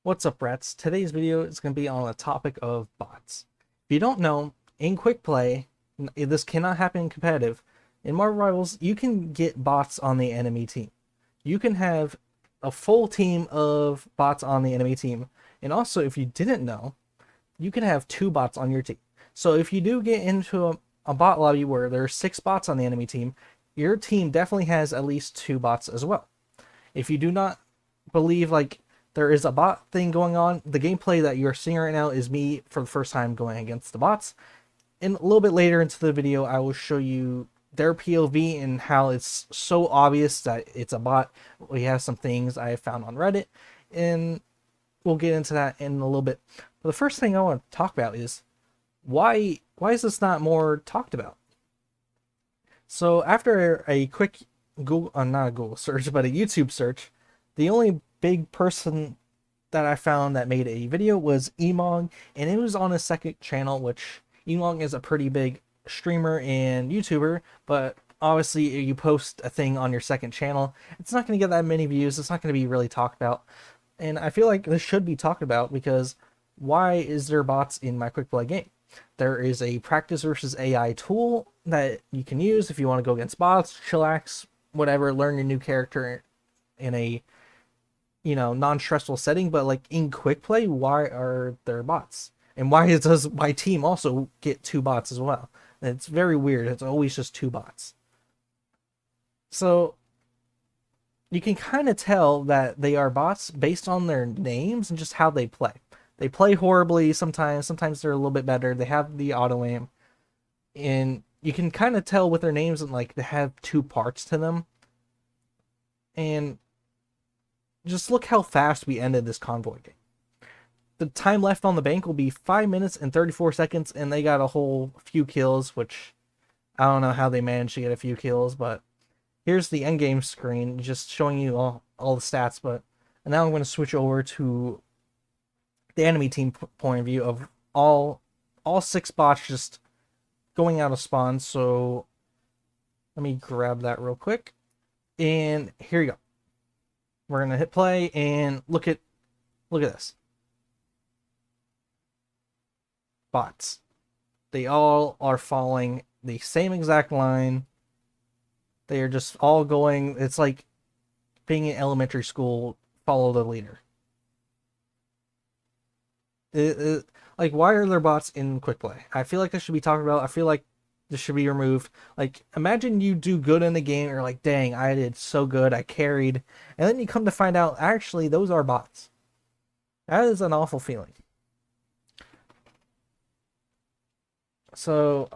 What's up, rats? Today's video is going to be on the topic of bots. If you don't know, in quick play, this cannot happen in competitive. In Marvel Rivals, you can get bots on the enemy team. You can have a full team of bots on the enemy team. And also, if you didn't know, you can have two bots on your team. So if you do get into a bot lobby where there are 6 bots on the enemy team, your team definitely has at least 2 bots as well. If you do not believe there is a bot thing going on, the gameplay that you're seeing right now is me for the first time going against the bots. And a little bit later into the video, I will show you their POV and how it's so obvious that it's a bot. We have some things I found on Reddit, and we'll get into that in a little bit. But the first thing I want to talk about is why is this not more talked about? So after a quick Google, not a Google search, but a YouTube search, the only big person that I found that made a video was Emong, and it was on his second channel, which Emong is a pretty big streamer and YouTuber, but obviously if you post a thing on your second channel, it's not going to get that many views, it's not going to be really talked about. And I feel like this should be talked about because why is there bots in my quick play game? There is a practice versus AI tool that you can use if you want to go against bots, chillax, whatever, learn your new character in a non-stressful setting. But like in quick play, why are there bots? And why does my team also get 2 bots as well? And it's very weird. It's always just 2 bots. So you can kind of tell that they are bots based on their names and just how they play. They play horribly sometimes. Sometimes they're a little bit better. They have the auto aim, and you can kind of tell with their names and like they have 2 parts to them. And just look how fast we ended this convoy game. The time left on the bank will be 5 minutes and 34 seconds, and they got a whole few kills, which I don't know how they managed to get a few kills, but here's the endgame screen just showing you all the stats. But and now I'm going to switch over to the enemy team point of view of all 6 bots just going out of spawn. So let me grab that real quick, and here you go. We're gonna hit play and look at this. Bots. They all are following the same exact line. They are just all going. It's like being in elementary school. Follow the leader. Like, why are there bots in quick play? I feel like this should be talked about. I feel like this should be removed. Like, imagine you do good in the game, or like, dang, I did so good, I carried, and then you come to find out actually those are bots. That is an awful feeling. So,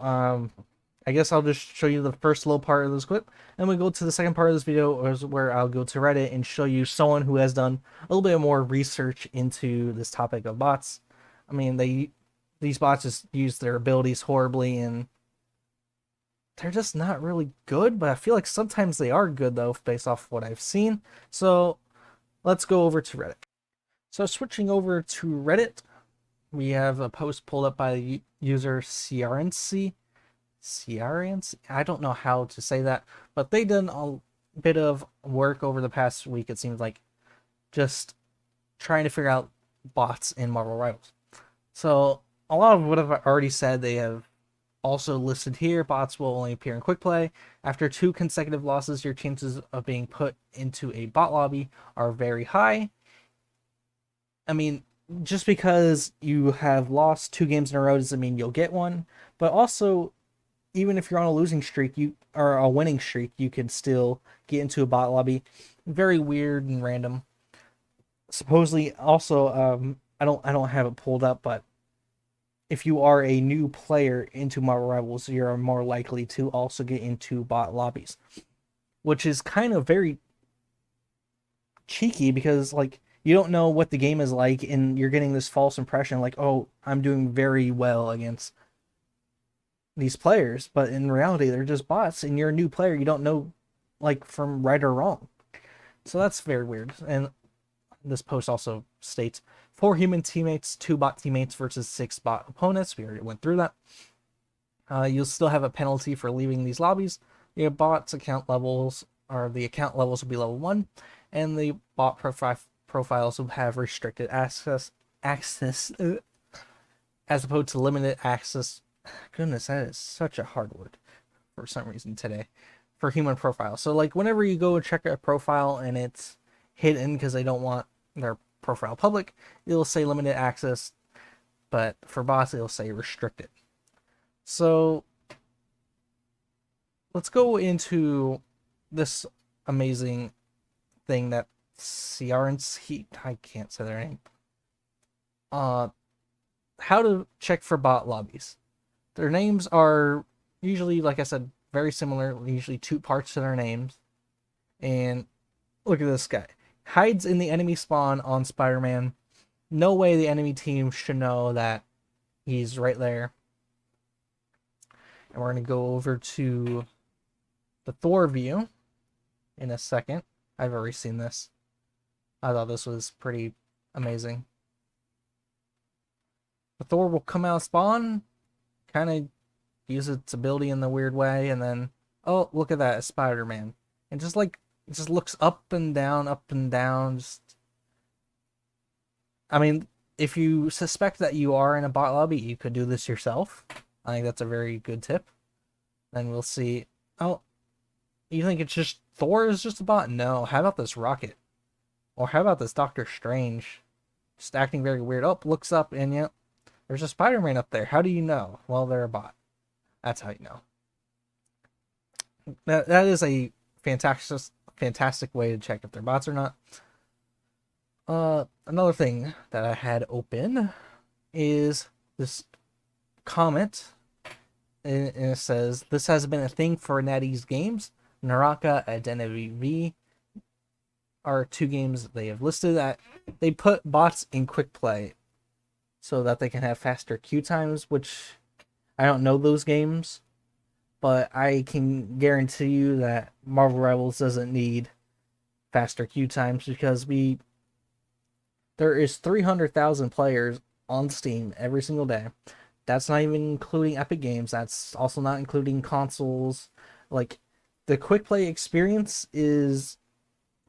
I guess I'll just show you the first little part of this clip, and we go to the second part of this video, is where I'll go to Reddit and show you someone who has done a little bit more research into this topic of bots. I mean, these bots just use their abilities horribly, and they're just not really good, but I feel like sometimes they are good though, based off what I've seen. So let's go over to Reddit. So switching over to Reddit, we have a post pulled up by the user Ciarency. I don't know how to say that, but they done a bit of work over the past week, it seems like, just trying to figure out bots in Marvel Rivals. So a lot of what I've already said they have also listed here. Bots will only appear in quick play. After 2 consecutive losses, your chances of being put into a bot lobby are very high. I mean, just because you have lost 2 games in a row doesn't mean you'll get one. But also, even if you're on a losing streak, or a winning streak, you can still get into a bot lobby. Very weird and random. Supposedly, also, I don't have it pulled up, but if you are a new player into Marvel Rivals, you're more likely to also get into bot lobbies, which is kind of very cheeky because like you don't know what the game is like, and you're getting this false impression like, oh, I'm doing very well against these players, but in reality they're just bots, and you're a new player, you don't know like from right or wrong. So that's very weird. And this post also states 4 human teammates, 2 bot teammates versus 6 bot opponents. We already went through that. You'll still have a penalty for leaving these lobbies. Your bot's account levels, or the account levels, will be level 1, and the bot profiles will have restricted access as opposed to limited access. Goodness, that is such a hard word for some reason today. For human profiles. So like whenever you go check a profile and it's hidden because they don't want their profile public, it'll say limited access, but for bots it'll say restricted. So let's go into this amazing thing that I can't say their name. How to check for bot lobbies. Their names are usually, like I said, very similar, usually 2 parts to their names. And look at this guy. Hides in the enemy spawn on Spider-Man. No way the enemy team should know that he's right there. And we're going to go over to the Thor view in a second. I've already seen this. I thought this was pretty amazing. The Thor will come out of spawn, kind of use its ability in the weird way, and then, oh, look at that, it's Spider-Man. And just like, it just looks up and down, just... I mean, if you suspect that you are in a bot lobby, you could do this yourself. I think that's a very good tip. Then we'll see, oh, you think it's just, Thor is just a bot? No, how about this Rocket? Or how about this Doctor Strange? Just acting very weird. Oh, looks up, and yep, there's a Spider-Man up there. How do you know? Well, they're a bot. That's how you know. That is a fantastic way to check if they're bots or not. Another thing that I had open is this comment. And it says, this has been a thing for NetEase games. Naraka, Identity V are 2 games they have listed that they put bots in quick play so that they can have faster queue times, which I don't know those games, but I can guarantee you that Marvel Rivals doesn't need faster queue times because there is 300,000 players on Steam every single day. That's not even including Epic Games. That's also not including consoles. Like, the quick play experience is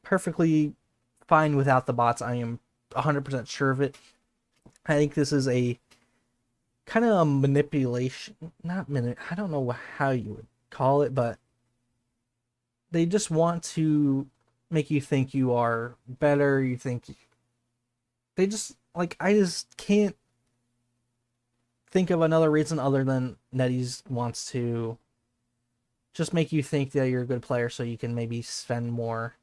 perfectly fine without the bots. I am 100% sure of it. I think this is a kind of a manipulation. I don't know how you would call it, but they just want to make you think you are better. They just, like, I just can't think of another reason other than NetEase wants to just make you think that you're a good player so you can maybe spend more,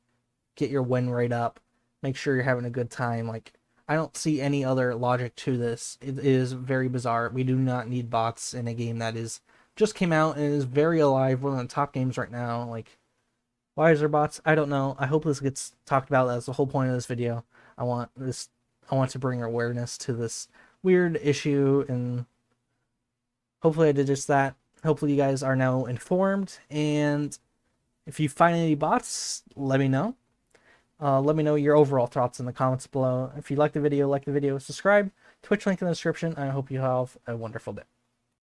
get your win rate up, make sure you're having a good time. Like, I don't see any other logic to this. It is very bizarre. We do not need bots in a game that just came out and is very alive, one of the top games right now. Like, why is there bots? I don't know. I hope this gets talked about. That's the whole point of this video. I want to bring awareness to this weird issue, and hopefully I did just that. Hopefully you guys are now informed, and if you find any bots, let me know. Let me know your overall thoughts in the comments below. If you like the video, subscribe. Twitch link in the description. I hope you have a wonderful day.